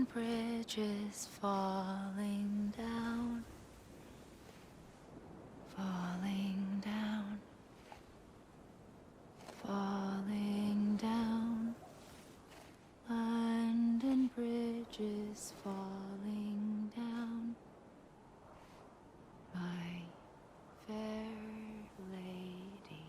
and bridges falling down, falling down, falling down. London bridges falling down, my fair lady.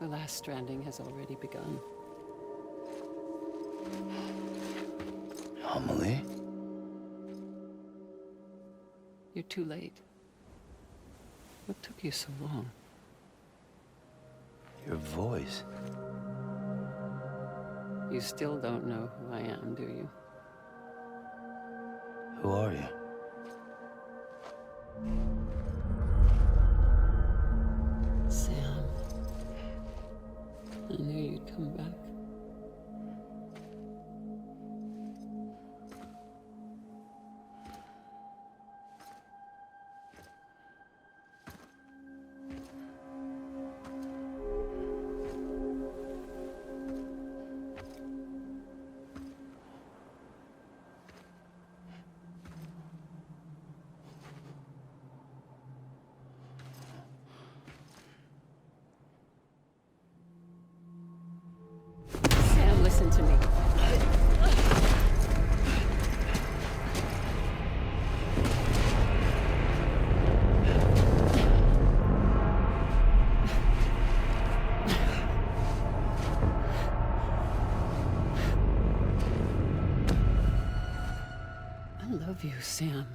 The last stranding has already begun. Amelie? You're too late. What took you so long? Your voice. You still don't know who I am, do you? Who are you? Sam. I knew you'd come back. Sam, listen to me. I love you, Sam.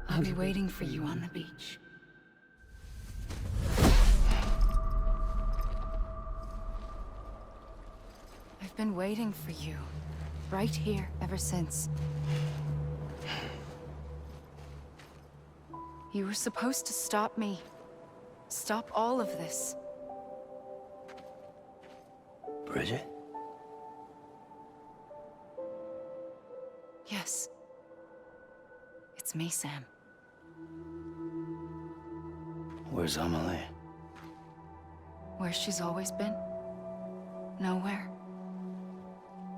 I'll be waiting for you on the beach. I've been waiting for you, right here, ever since. You were supposed to stop me. Stop all of this. Bridget? Yes. It's me, Sam. Where's Amelie? Where she's always been. Nowhere.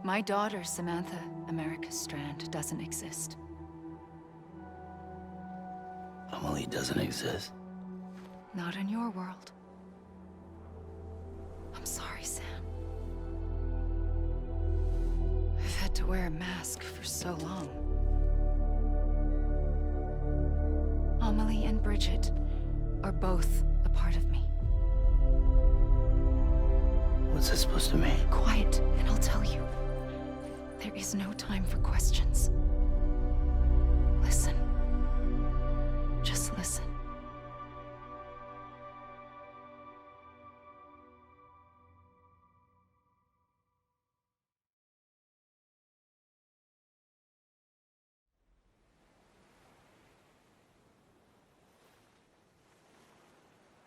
My daughter, Samantha America Strand, doesn't exist. Amelie doesn't exist. Not in your world. I'm sorry, Sam. I've had to wear a mask for so long. Amelie and Bridget are both a part of me. What's that supposed to mean? Quiet, and I'll tell you. There is no time for questions. Listen. Just listen.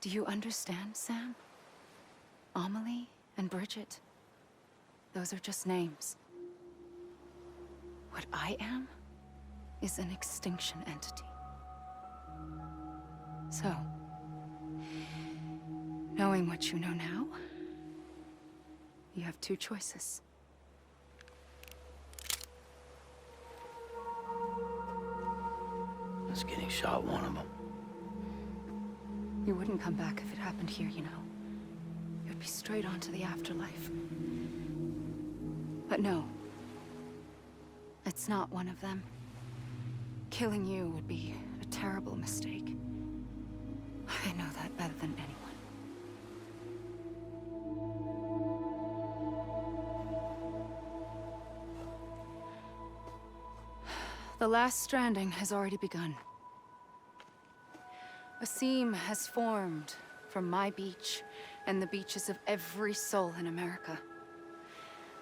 Do you understand, Sam? Amelie and Bridget, those are just names. What I am is an extinction entity. So, knowing what you know now, you have two choices. Is getting shot one of them? You wouldn't come back if it happened here, you know. You'd be straight on to the afterlife. But no. It's not one of them. Killing you would be a terrible mistake. I know that better than anyone. The last stranding has already begun. A seam has formed from my beach and the beaches of every soul in America.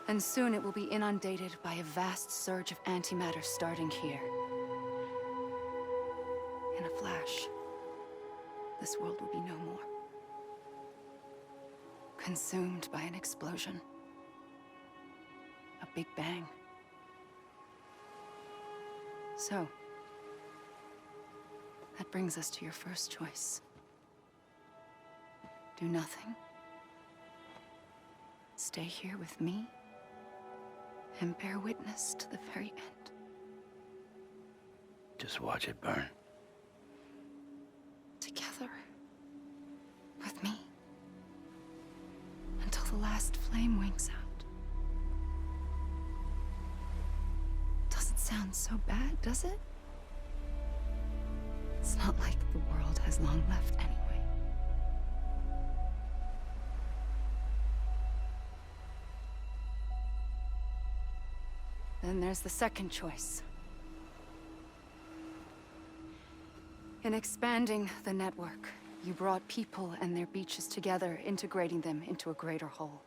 And soon it will be inundated by a vast surge of antimatter starting here. In a flash, this world will be no more. Consumed by an explosion. A big bang. So, that brings us to your first choice. Do nothing. Stay here with me and bear witness to the very end. Just watch it burn. Together. With me. Until the last flame winks out. Doesn't sound so bad, does it? It's not like the world has long left anyway. Then there's the second choice. In expanding the network, you brought people and their beaches together, integrating them into a greater whole.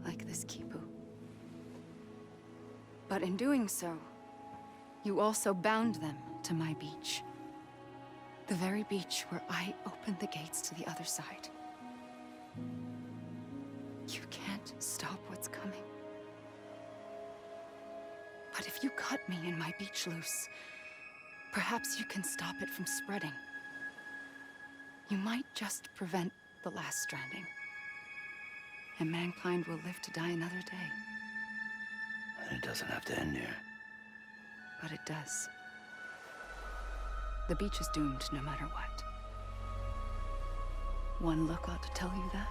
Like this Kipu. But in doing so, you also bound them to my beach. The very beach where I opened the gates to the other side. You can't stop what's coming. But if you cut me and my beach loose, perhaps you can stop it from spreading. You might just prevent the last stranding. And mankind will live to die another day. And it doesn't have to end here. But it does. The beach is doomed no matter what. One look ought to tell you that.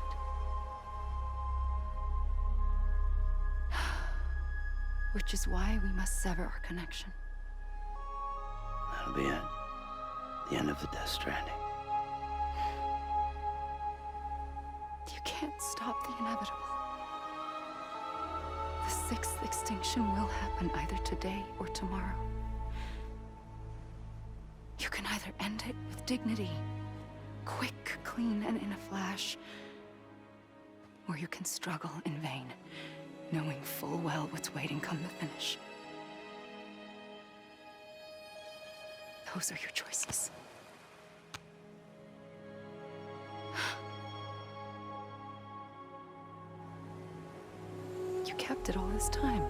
Which is why we must sever our connection. That'll be it. The end of the Death Stranding. You can't stop the inevitable. The sixth extinction will happen either today or tomorrow. You can either end it with dignity, quick, clean, and in a flash, or you can struggle in vain, knowing full well what's waiting come the finish. Those are your choices. You kept it all this time.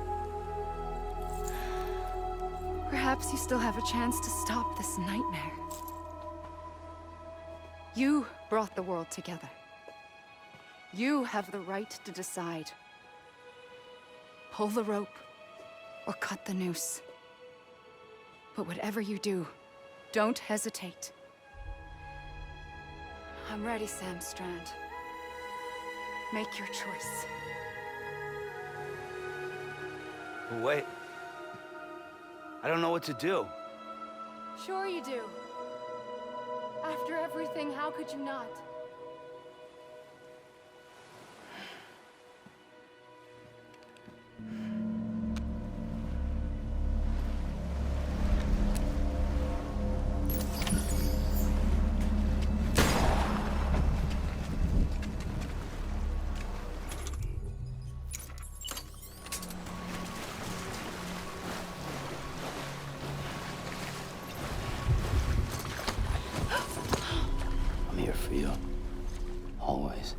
Perhaps you still have a chance to stop this nightmare. You brought the world together. You have the right to decide. Pull the rope, or cut the noose. But whatever you do, don't hesitate. I'm ready, Sam Strand. Make your choice. But wait. I don't know what to do. Sure you do. After everything, how could you not? I'm here for you. Always.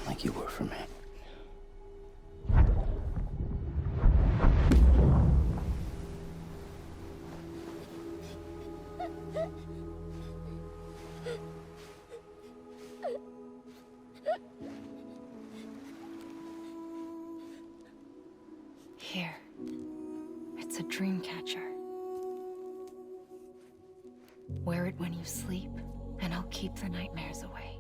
Like you were for me. Here. It's a dream catcher. Wear it when you sleep, and I'll keep the nightmares away.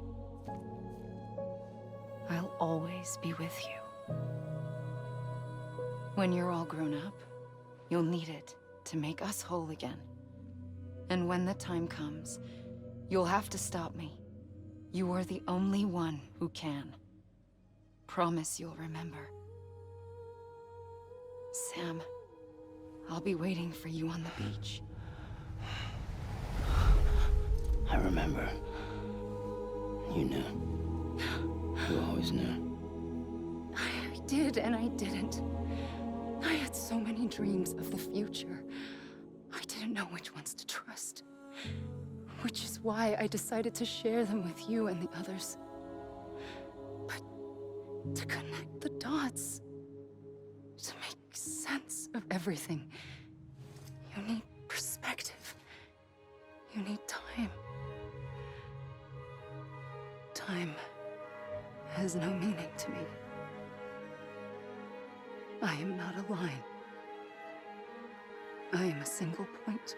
I'll always be with you. When you're all grown up, you'll need it to make us whole again. And when the time comes, you'll have to stop me. You are the only one who can. Promise you'll remember. Sam, I'll be waiting for you on the beach. I remember. You knew. You always knew. I did and I didn't. I had so many dreams of the future. I didn't know which ones to trust. Which is why I decided to share them with you and the others. But to connect the dots, to make sense of everything. You need perspective. You need time. Time has no meaning to me. I am not a line. I am a single point.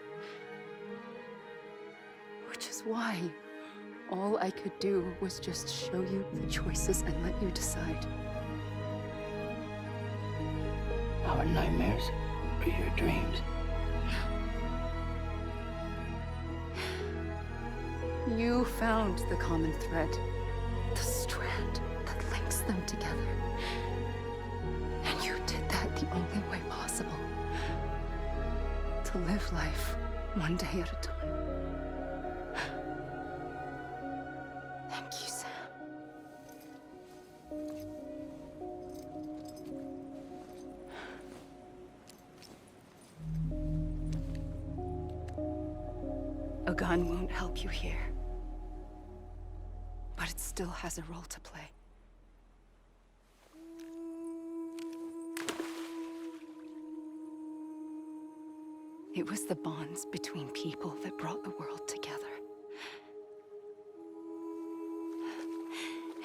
Which is why all I could do was just show you the choices and let you decide. Our nightmares are your dreams. You found the common thread, the strand that links them together. And you did that the only way possible. To live life one day at a time. Thank you, Sam. A gun won't help you here. But it still has a role to play. It was the bonds between people that brought the world together.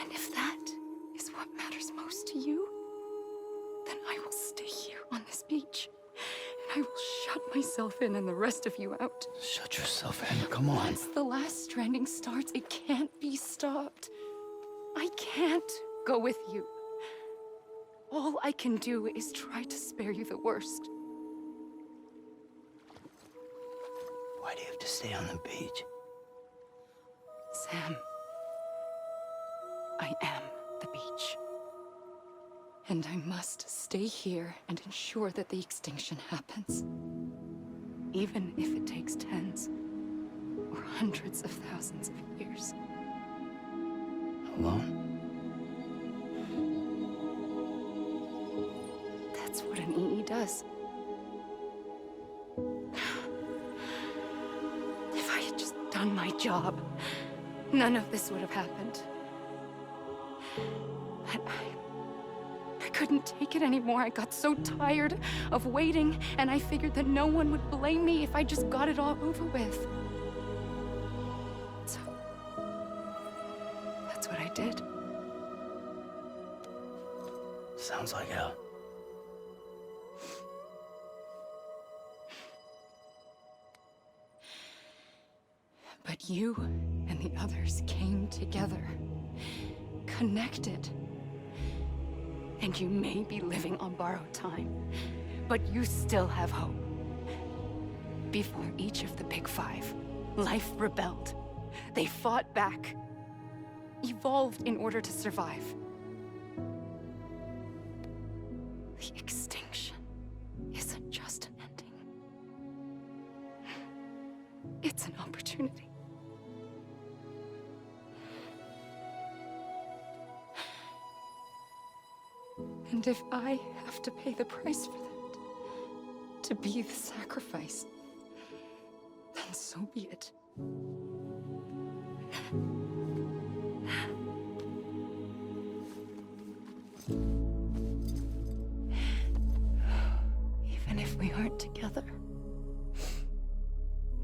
And if that is what matters most to you, then I will stay here on this beach. And I will shut myself in and the rest of you out. Shut yourself in, come on. Once the last stranding starts, it can't be stopped. I can't go with you. All I can do is try to spare you the worst. Why do you have to stay on the beach? Sam, I am the beach. And I must stay here and ensure that the extinction happens. Even if it takes tens or hundreds of thousands of years. Alone? That's what an EE does. If I had just done my job, none of this would have happened. But I couldn't take it anymore. I got so tired of waiting, and I figured that no one would blame me if I just got it all over with. So, that's what I did. Sounds like hell. But you and the others came together, connected. And you may be living on borrowed time, but you still have hope. Before each of the Big Five, life rebelled. They fought back, evolved in order to survive. The extinction isn't just an ending. It's an opportunity. And if I have to pay the price for that, to be the sacrifice, then so be it. Even if we aren't together,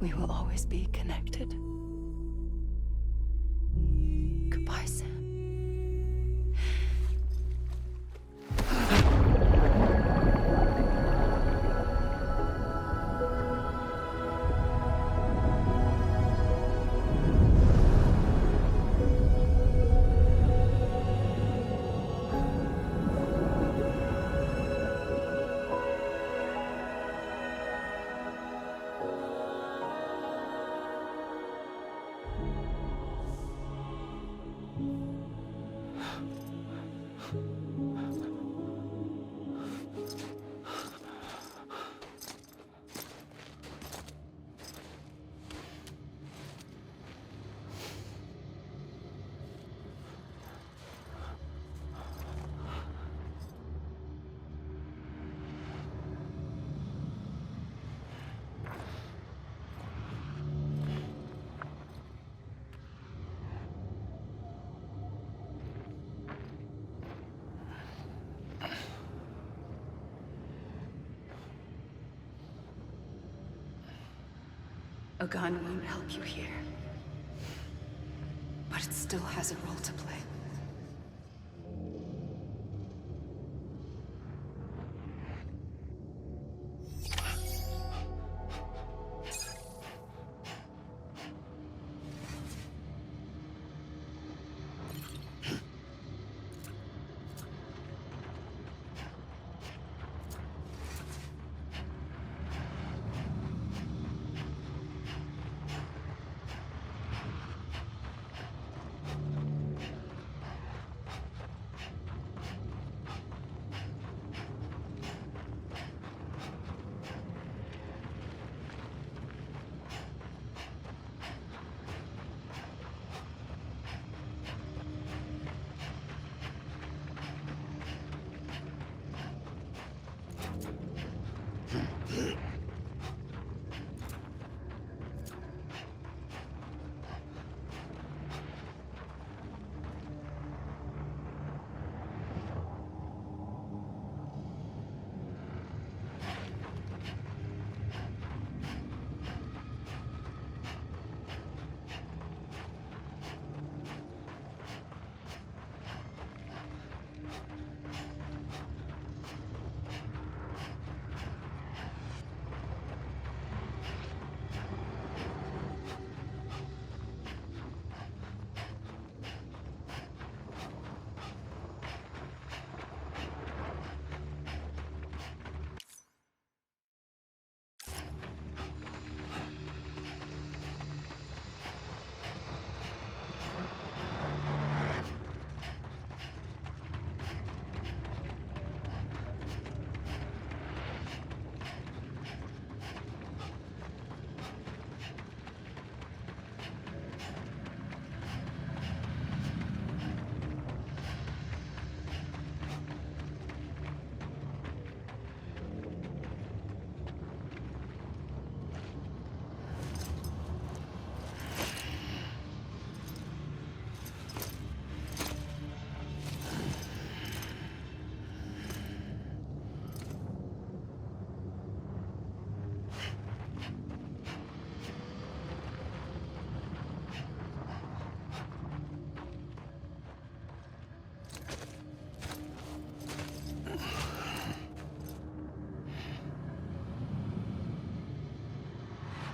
we will always be connected. Goodbye, Sam. A gun won't help you here. But it still has a role to play.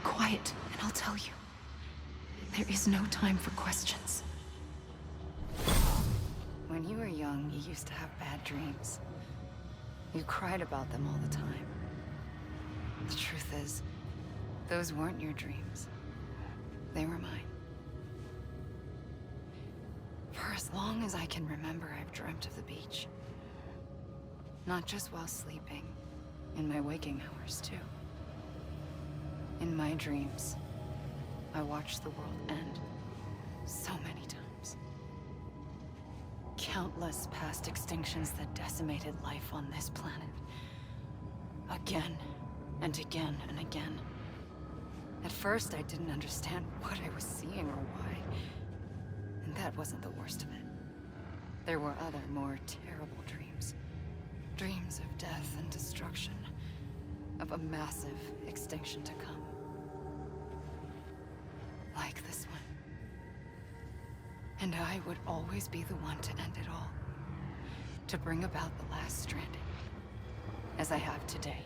Quiet, and I'll tell you. There is no time for questions. When you were young, you used to have bad dreams. You cried about them all the time. The truth is, those weren't your dreams. They were mine. For as long as I can remember, I've dreamt of the beach. Not just while sleeping, in my waking hours, too. In my dreams, I watched the world end so many times. Countless past extinctions that decimated life on this planet. Again, and again, and again. At first, I didn't understand what I was seeing or why. And that wasn't the worst of it. There were other, more terrible dreams. Dreams of death and destruction. Of a massive extinction to come. Like this one. And I would always be the one to end it all. To bring about the last stranding. As I have today.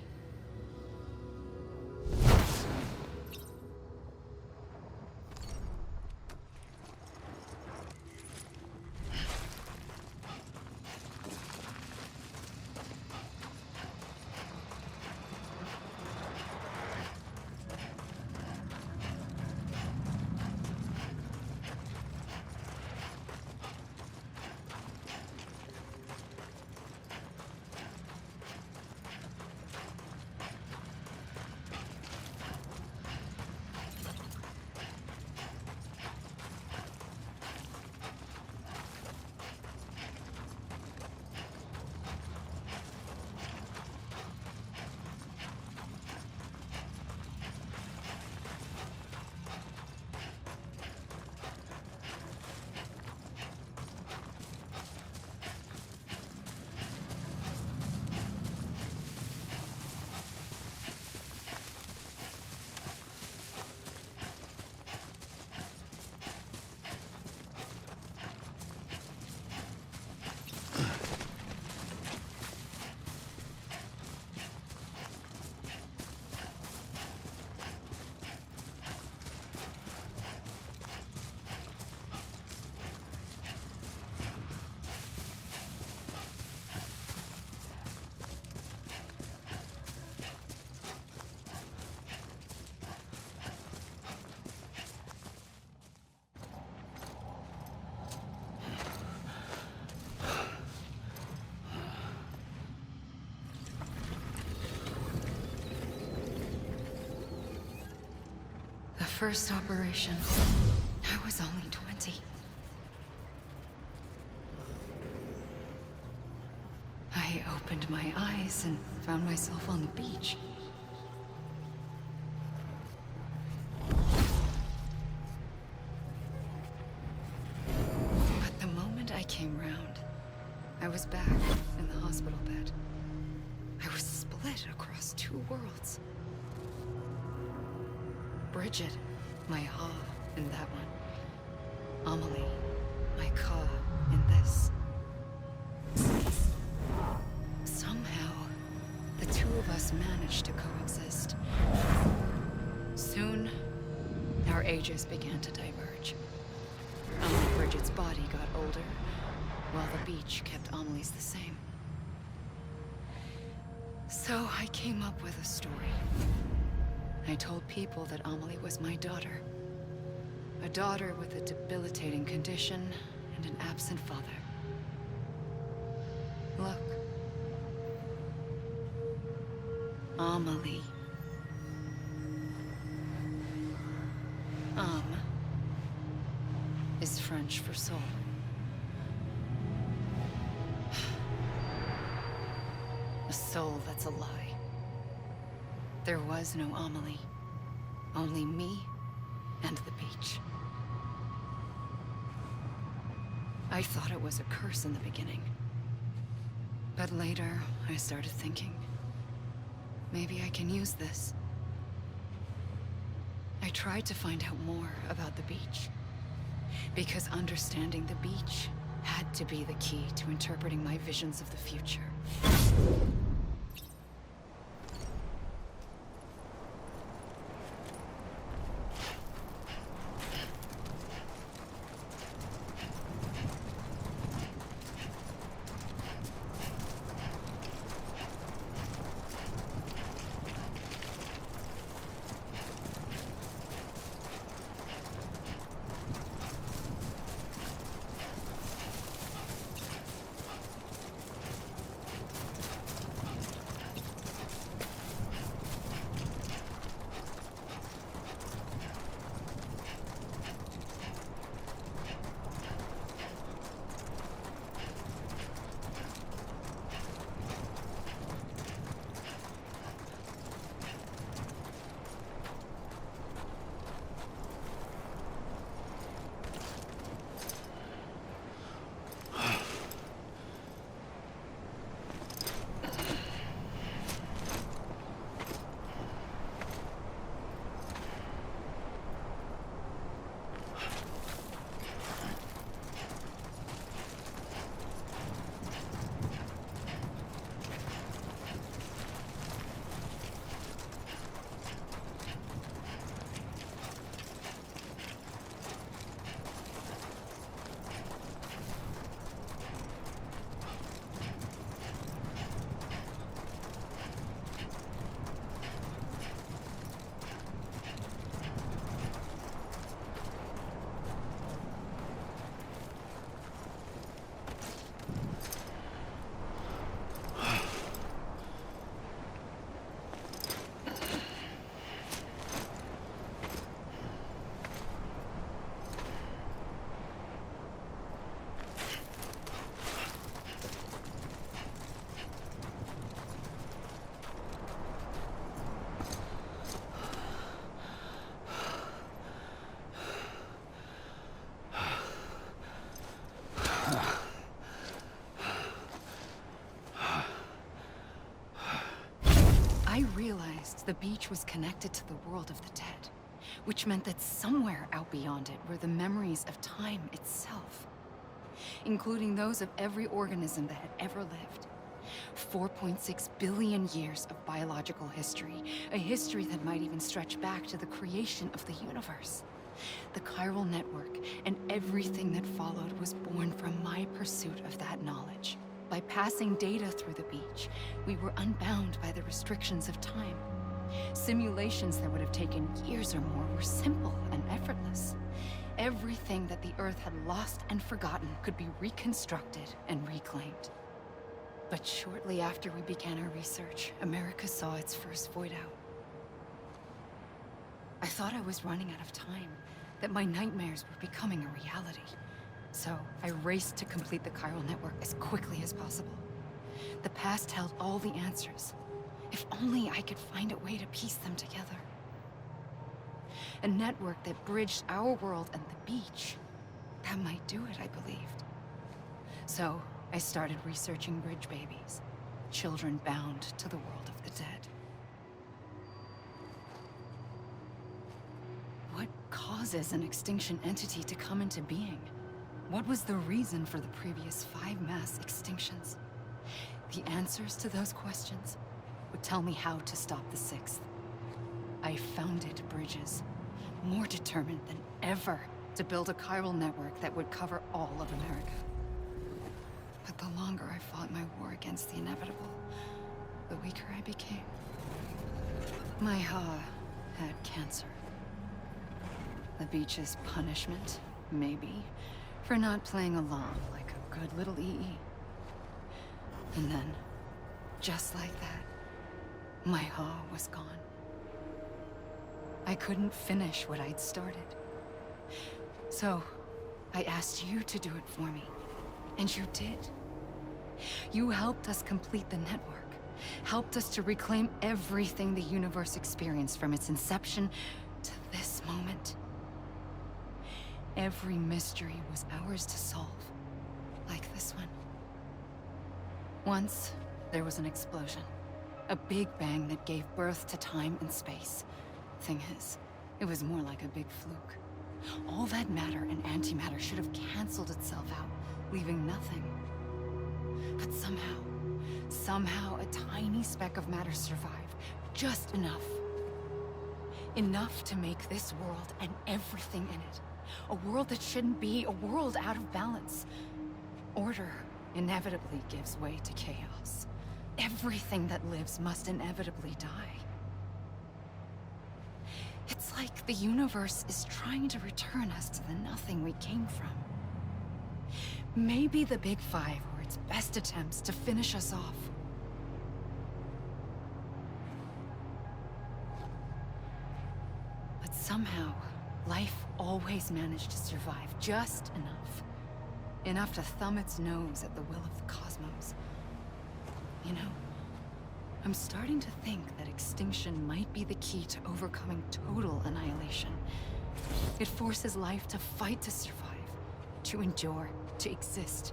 first operation, I was only 20. I opened my eyes and found myself on the beach. But the moment I came round, I was back in the hospital bed. I was split across two worlds. Bridget, my Ha in that one. Amelie, my Ka in this. Somehow, the two of us managed to coexist. Soon, our ages began to diverge. Bridget's body got older, while the beach kept Amelie's the same. So I came up with a story. I told people that Amelie was my daughter. A daughter with a debilitating condition and an absent father. Look. Amelie. Âme is French for soul. A soul that's a lie. There was no Amelie. Only me and the beach. I thought it was a curse in the beginning. But later, I started thinking, maybe I can use this. I tried to find out more about the beach. Because understanding the beach had to be the key to interpreting my visions of the future. I realized the beach was connected to the world of the dead, which meant that somewhere out beyond it were the memories of time itself, including those of every organism that had ever lived. 4.6 billion years of biological history, a history that might even stretch back to the creation of the universe. The chiral network and everything that followed was born from my pursuit of that knowledge. By passing data through the beach, we were unbound by the restrictions of time. Simulations that would have taken years or more were simple and effortless. Everything that the Earth had lost and forgotten could be reconstructed and reclaimed. But shortly after we began our research, America saw its first void out. I thought I was running out of time, that my nightmares were becoming a reality. So I raced to complete the chiral network as quickly as possible. The past held all the answers. If only I could find a way to piece them together. A network that bridged our world and the beach. That might do it, I believed. So I started researching bridge babies, children bound to the world of the dead. What causes an extinction entity to come into being? What was the reason for the previous 5 mass extinctions? The answers to those questions would tell me how to stop the 6th. I founded bridges, more determined than ever to build a chiral network that would cover all of America. But the longer I fought my war against the inevitable, the weaker I became. My Ha had cancer. The beach's punishment, maybe, for not playing along like a good little EE. And then, just like that, my Ha was gone. I couldn't finish what I'd started. So, I asked you to do it for me, and you did. You helped us complete the network, helped us to reclaim everything the universe experienced from its inception to this moment. Every mystery was ours to solve, like this one. Once, there was an explosion. A big bang that gave birth to time and space. Thing is, it was more like a big fluke. All that matter and antimatter should have canceled itself out, leaving nothing. But somehow a tiny speck of matter survived. Just enough. Enough to make this world and everything in it. A world that shouldn't be, a world out of balance. Order inevitably gives way to chaos. Everything that lives must inevitably die. It's like the universe is trying to return us to the nothing we came from. Maybe the Big Five were its best attempts to finish us off. But somehow, life always managed to survive just enough. Enough to thumb its nose at the will of the cosmos. You know, I'm starting to think that extinction might be the key to overcoming total annihilation. It forces life to fight to survive, to endure, to exist.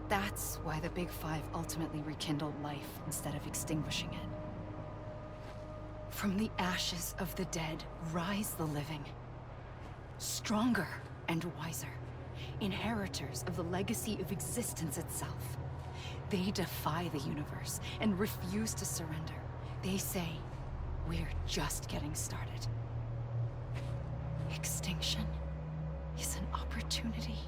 That's why the Big Five ultimately rekindled life instead of extinguishing it. From the ashes of the dead rise the living. Stronger and wiser. Inheritors of the legacy of existence itself. They defy the universe and refuse to surrender. They say, we're just getting started. Extinction is an opportunity.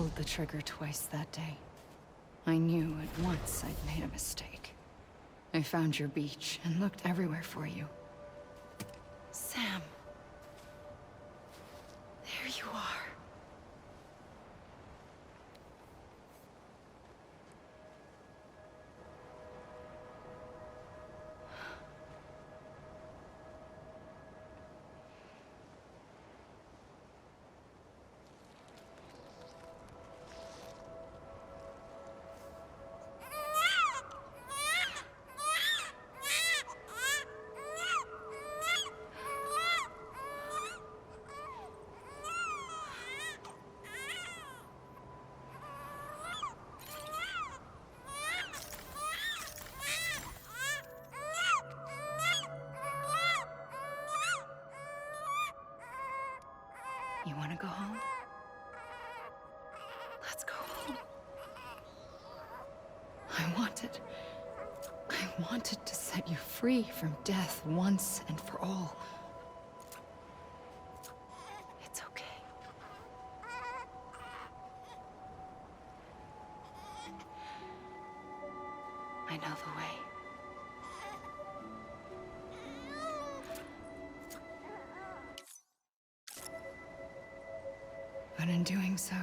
pulled the trigger twice that day. I knew at once I'd made a mistake. I found your beach and looked everywhere for you. Sam. There you are. You want to go home? Let's go home. I wanted to set you free from death once and for all. It's okay. I know the way. But in doing so,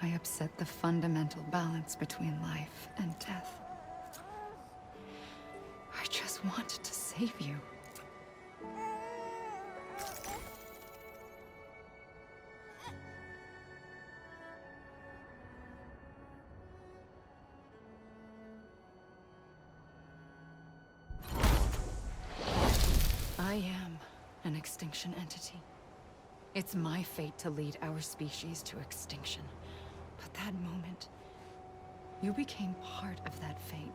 I upset the fundamental balance between life and death. I just wanted to save you. I am an extinction entity. It's my fate to lead our species to extinction. But that moment, you became part of that fate.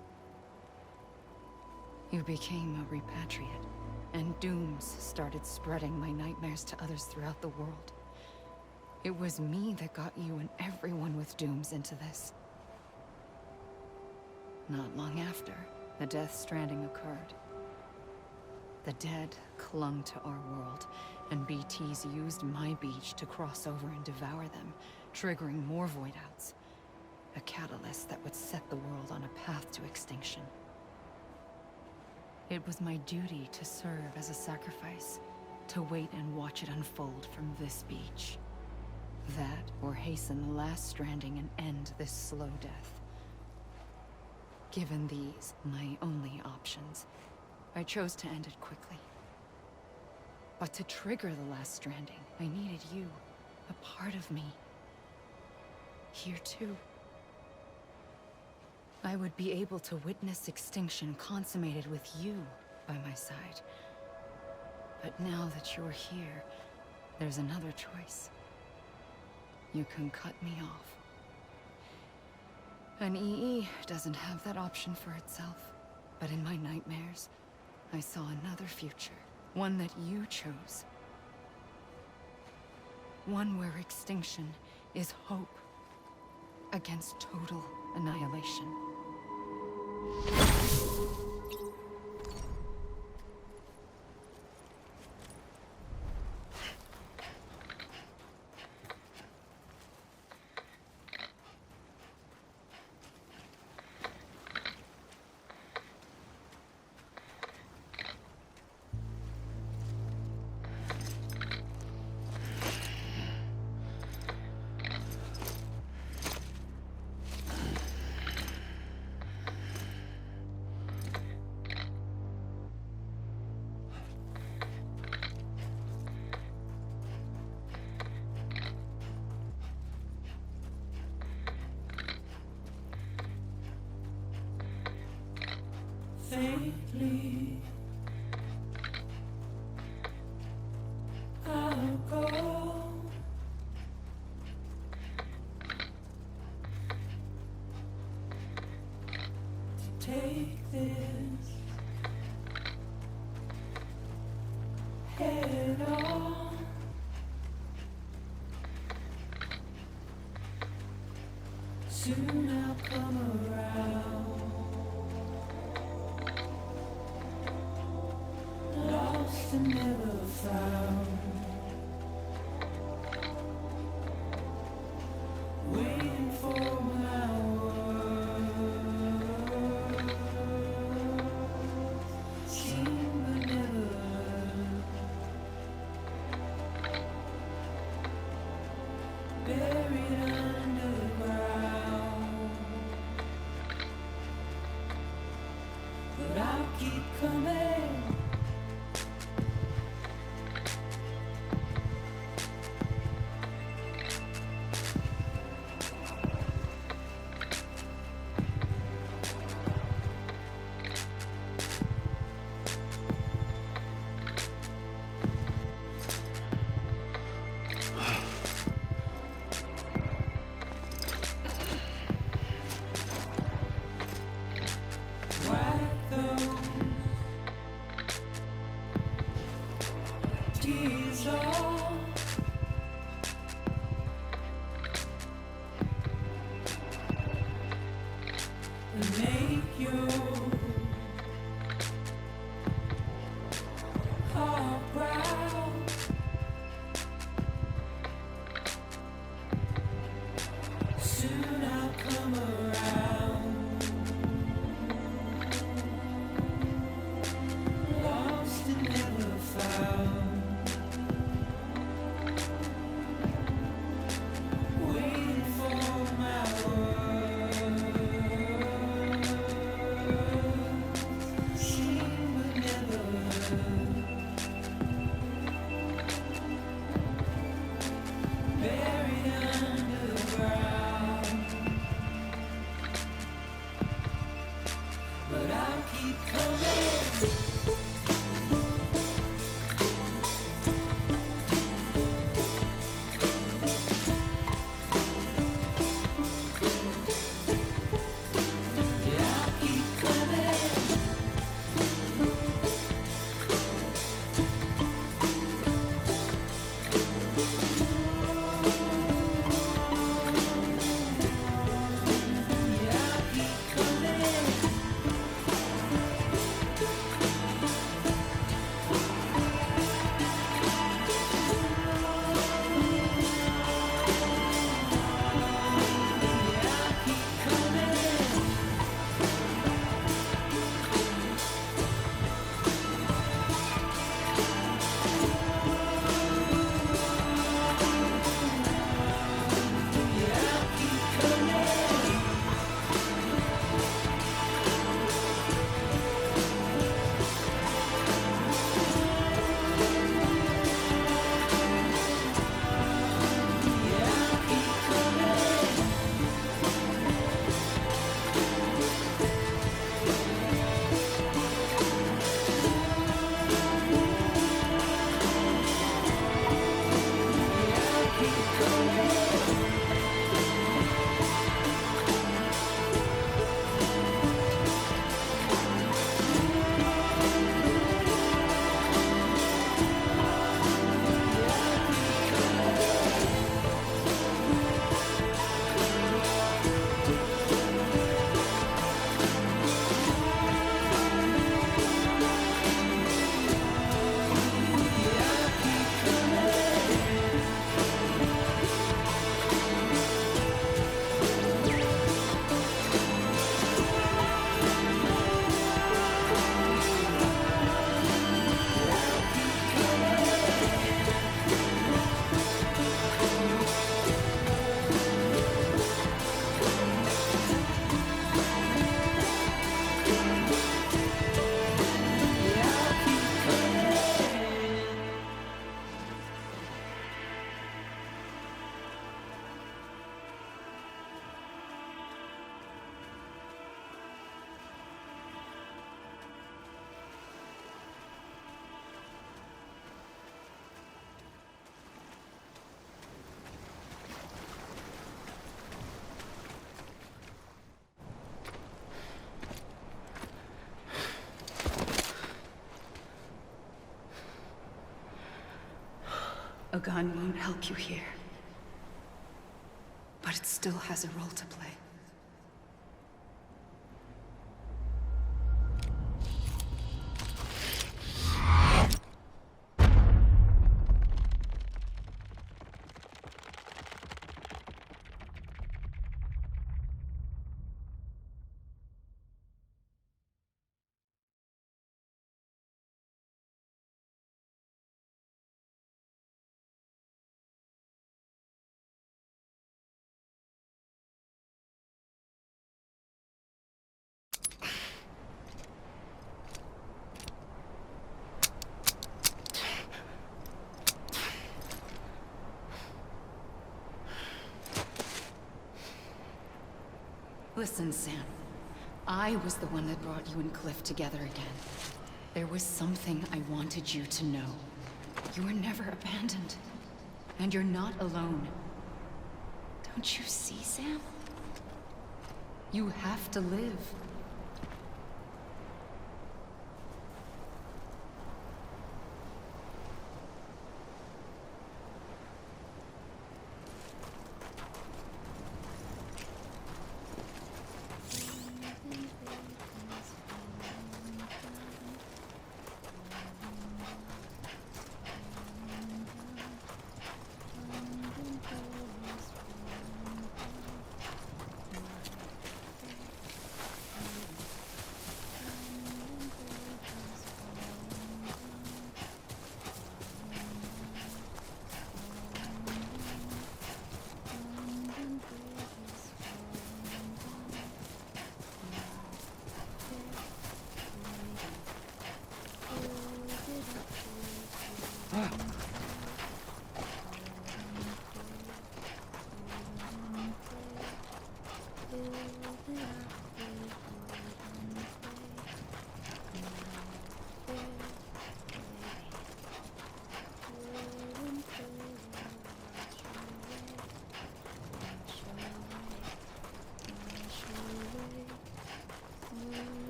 You became a repatriate, and dooms started spreading my nightmares to others throughout the world. It was me that got you and everyone with dooms into this. Not long after, the Death Stranding occurred. The dead clung to our world, and BTs used my beach to cross over and devour them, triggering more void outs. A catalyst that would set the world on a path to extinction. It was my duty to serve as a sacrifice, to wait and watch it unfold from this beach. That, or hasten the last stranding and end this slow death. Given these, my only options, I chose to end it quickly. But to trigger the last stranding, I needed you, a part of me. Here too. I would be able to witness extinction consummated with you by my side. But now that you're here, there's another choice. You can cut me off. An EE doesn't have that option for itself. But in my nightmares, I saw another future. One that you chose. One where extinction is hope against total annihilation. Faintly, I'll go. To take this head on. Soon I'll come around. Lost and never found. Wait dissolve. And make your heart proud. Soon I'll come around. Lost and never found. Waiting for my word. Seen but never heard. Buried underground. But I'll keep coming. Yeah, I'll keep coming. Yeah, I'll keep coming. Yeah, I'll keep coming. Yeah, I'll keep coming. Yeah, I'll keep coming. Yeah, I'll keep coming. Yeah, I'll keep coming. A gun won't help you here. But it still has a role to play. Listen, Sam. I was the one that brought you and Cliff together again. There was something I wanted you to know. You were never abandoned. And you're not alone. Don't you see, Sam? You have to live.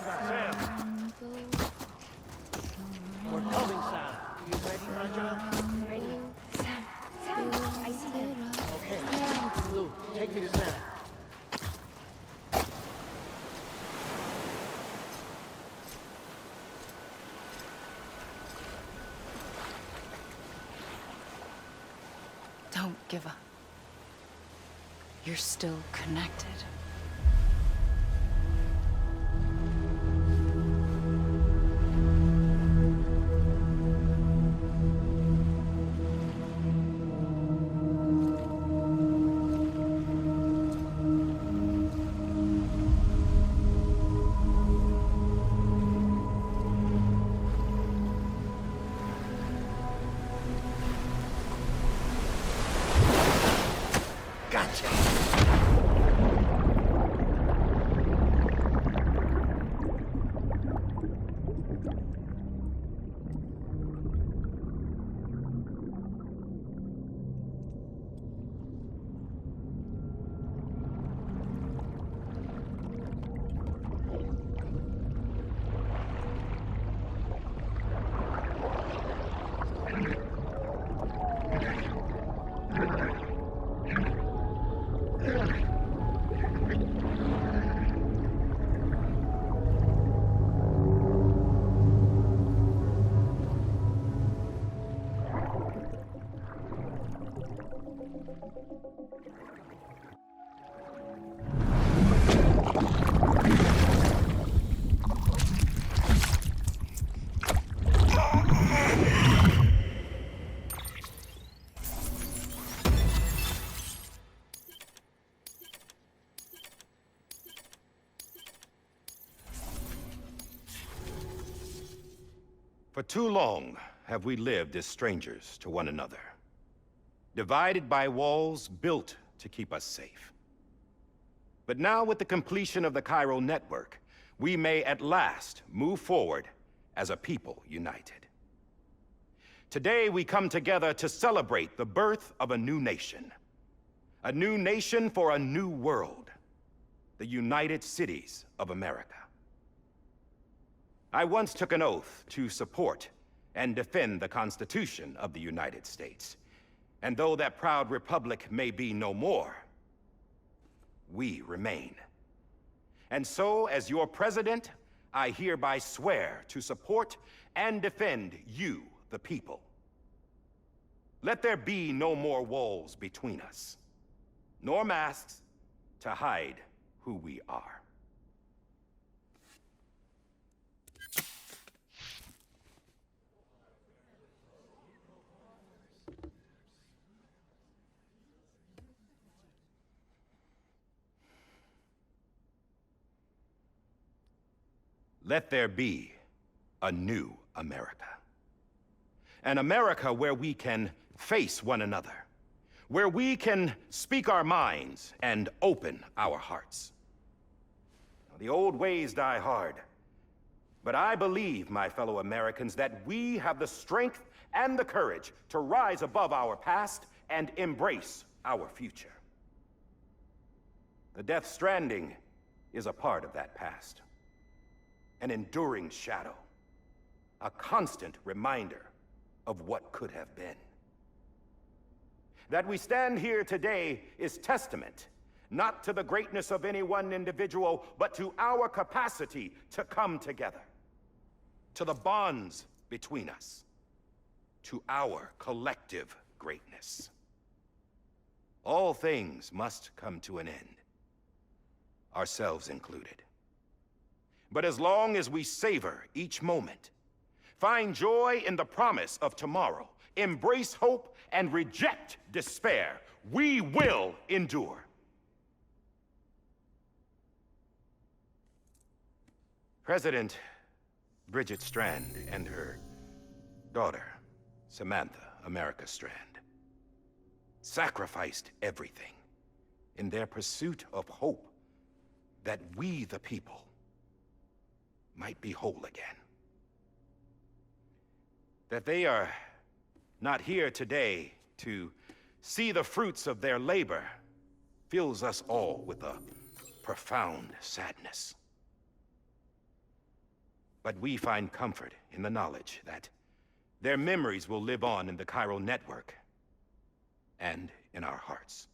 Sam. We're coming, Sam. You ready, Raja? Sam, I see him. Okay. Lou, take me to Sam. Don't give up. You're still connected. For too long have we lived as strangers to one another, divided by walls built to keep us safe. But now, with the completion of the Cairo network, we may at last move forward as a people united. Today, we come together to celebrate the birth of a new nation for a new world, the United Cities of America. I once took an oath to support and defend the Constitution of the United States. And though that proud republic may be no more, we remain. And so, as your president, I hereby swear to support and defend you, the people. Let there be no more walls between us, nor masks to hide who we are. Let there be a new America. An America where we can face one another, where we can speak our minds and open our hearts. The old ways die hard, but I believe, my fellow Americans, that we have the strength and the courage to rise above our past and embrace our future. The Death Stranding is a part of that past. An enduring shadow, a constant reminder of what could have been. That we stand here today is testament, not to the greatness of any one individual, but to our capacity to come together, to the bonds between us, to our collective greatness. All things must come to an end, ourselves included. But as long as we savor each moment, find joy in the promise of tomorrow, embrace hope, and reject despair, we will endure. President Bridget Strand and her daughter, Samantha America Strand, sacrificed everything in their pursuit of hope that we, the people, might be whole again. That they are not here today to see the fruits of their labor fills us all with a profound sadness. But we find comfort in the knowledge that their memories will live on in the chiral network and in our hearts.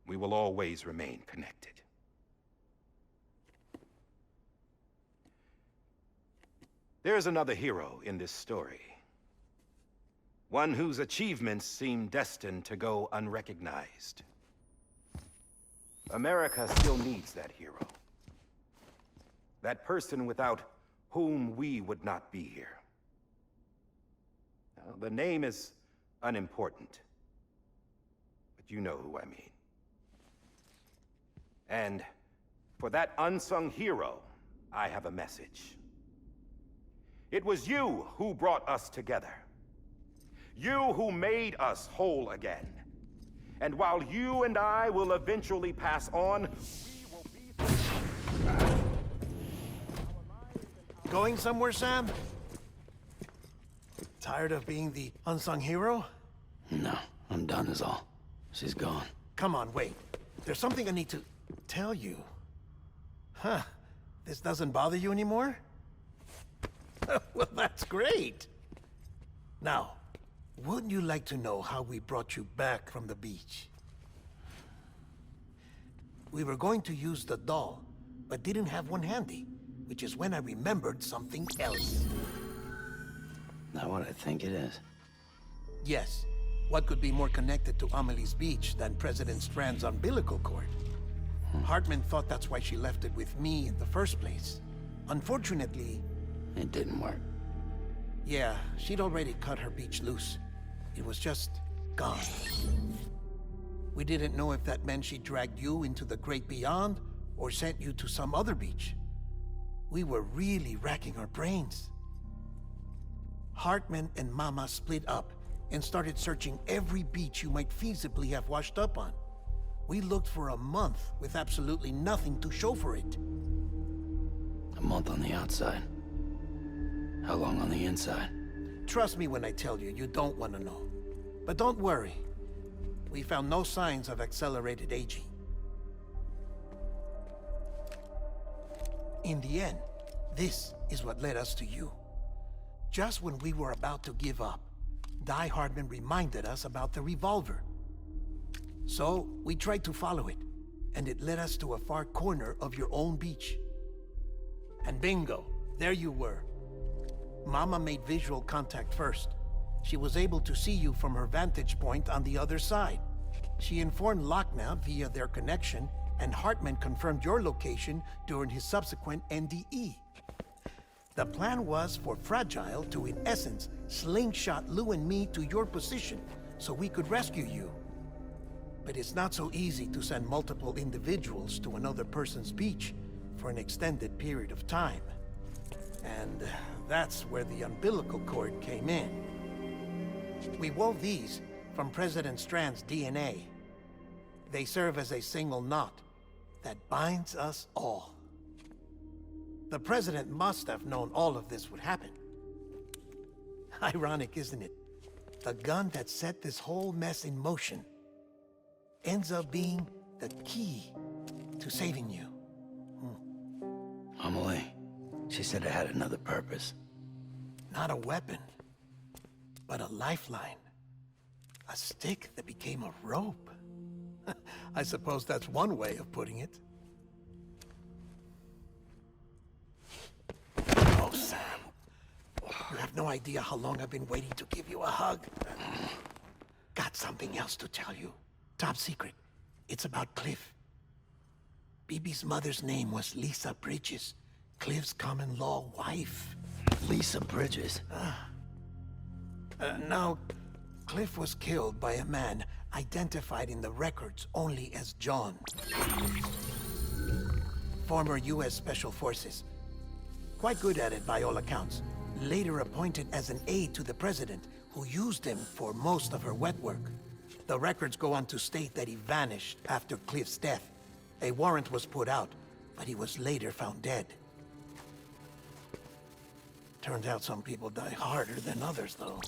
We will always remain connected. There's another hero in this story. One whose achievements seem destined to go unrecognized. America still needs that hero. That person without whom we would not be here. Now, the name is unimportant, but you know who I mean. And for that unsung hero, I have a message. It was you who brought us together. You who made us whole again. And while you and I will eventually pass on, we will be... Going somewhere, Sam? Tired of being the unsung hero? No, I'm done is all. She's gone. Come on, wait. There's something I need to tell you. Huh. This doesn't bother you anymore? Well, that's great. Now, wouldn't you like to know how we brought you back from the beach? We were going to use the doll, but didn't have one handy, which is when I remembered something else. Not what I think it is. Yes. What could be more connected to Amelie's beach than President Strand's umbilical cord? Hartman thought that's why she left it with me in the first place. Unfortunately... It didn't work. Yeah, she'd already cut her beach loose. It was just gone. We didn't know if that meant she dragged you into the great beyond, or sent you to some other beach. We were really racking our brains. Hartman and Mama split up and started searching every beach you might feasibly have washed up on. We looked for a month with absolutely nothing to show for it. A month on the outside. How long on the inside? Trust me when I tell you, you don't want to know. But don't worry. We found no signs of accelerated aging. In the end, this is what led us to you. Just when we were about to give up, Die Hardman reminded us about the revolver. So, we tried to follow it, and it led us to a far corner of your own beach. And bingo, there you were. Mama made visual contact first. She was able to see you from her vantage point on the other side. She informed Lochna via their connection, and Hartman confirmed your location during his subsequent NDE. The plan was for Fragile to, in essence, slingshot Lou and me to your position so we could rescue you. But it's not so easy to send multiple individuals to another person's beach for an extended period of time. And that's where the umbilical cord came in. We wove these from President Strand's DNA. They serve as a single knot that binds us all. The President must have known all of this would happen. Ironic, isn't it? The gun that set this whole mess in motion ends up being the key to saving you. Amelie, she said it had another purpose. Not a weapon, but a lifeline. A stick that became a rope. I suppose that's one way of putting it. Oh, Sam. You have no idea how long I've been waiting to give you a hug. Got something else to tell you. Top secret. It's about Cliff. Bibi's mother's name was Lisa Bridges, Cliff's common-law wife. Lisa Bridges? Now, Cliff was killed by a man identified in the records only as John. Former U.S. Special Forces. Quite good at it by all accounts. Later appointed as an aide to the president, who used him for most of her wet work. The records go on to state that he vanished after Cliff's death. A warrant was put out, but he was later found dead. Turns out some people die harder than others, though.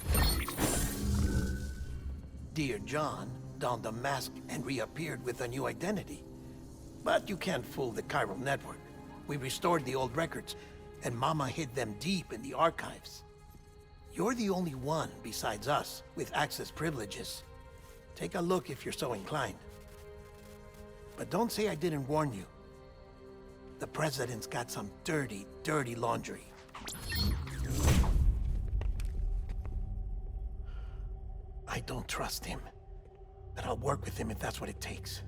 Dear John donned a mask and reappeared with a new identity. But you can't fool the chiral network. We restored the old records, and Mama hid them deep in the archives. You're the only one, besides us, with access privileges. Take a look if you're so inclined. But don't say I didn't warn you. The President's got some dirty, dirty laundry. I don't trust him, but I'll work with him if that's what it takes.